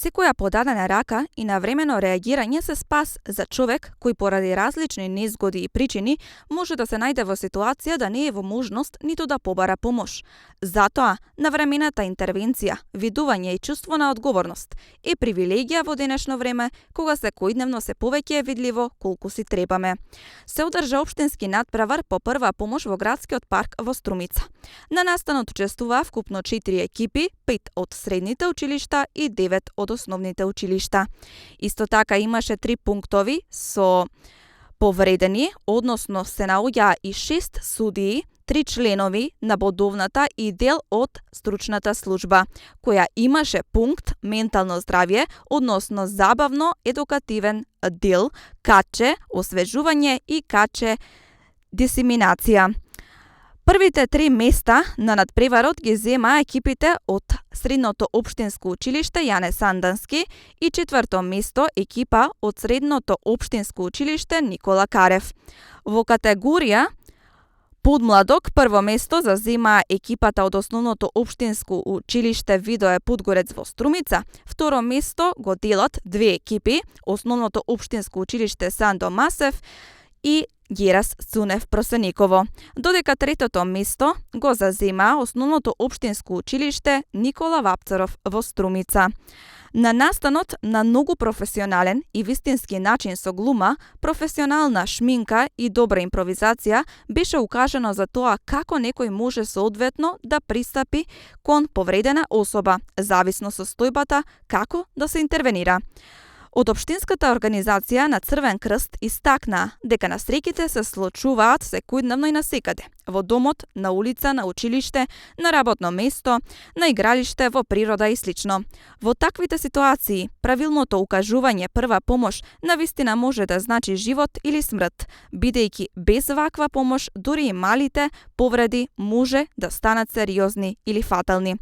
Секоја подадена рака и навремено реагирање се спас за човек кој поради различни незгоди и причини може да се најде во ситуација да не е во можност ниту да побара помош. Затоа, навремената интервенција, видување и чувство на одговорност е привилегија во денешно време кога секојдневно се повеќе е видливо колку си требаме. Се одржа општински надпревар по прва помош во градскиот парк во Струмица. На настанот учествуваа вкупно 4 екипи, 5 од средните училишта и 9 од основните училишта. Исто така имаше 3 пунктови со повредени, односно се наоѓаа и 6 судии, 3 членови на бодовната и дел од стручната служба, која имаше пункт ментално здравје, односно забавно едукативен дел, каче освежување и каче дисеминација. Првите 3 места на надпреварот ги земаа екипите од Средното општинско училиште Јане Сандански и 4-то место екипа од Средното општинско училиште Никола Карев. Во категорија подмладок прво место заземаа екипата од Основното општинско училиште Видое Подгорец во Струмица, второ место го делат 2 екипи, Основното општинско училиште Сандо Масев и Герас Цунев Просениково, додека третото место го зазема Основното општинско училиште Никола Вапцаров во Струмица. На настанот на многу професионален и вистински начин со глума, професионална шминка и добра импровизација беше укажано за тоа како некој може соодветно да пристапи кон повредена особа, зависно со состојбата како да се интервенира. Од Општинската организација на Црвен крст истакнаа дека насреќите се случуваат секојдневно и насекаде, во домот, на улица, на училиште, на работно место, на игралиште, во природа и слично. Во таквите ситуации, правилното укажување прва помош навистина може да значи живот или смрт, бидејќи без ваква помош дури и малите повреди може да станат сериозни или фатални.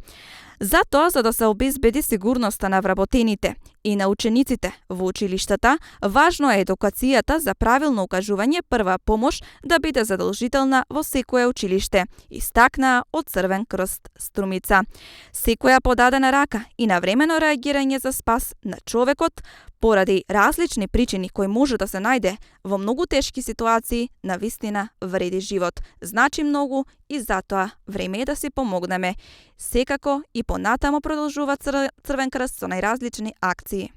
Затоа, за да се обезбеди сигурноста на вработените и на учениците во училиштата, важно е едукацијата за правилно укажување прва помош да биде задолжителна во секое училиште, истакнаа од Црвен крст Струмица. Секоја подадена рака и навремено реагирање за спас на човекот поради различни причини кои може да се најде во многу тешки ситуации, навистина вреди живот. Значи многу и затоа време е да си помогнеме. Секако и понатамо продолжува Црвен крст со најразлични акции.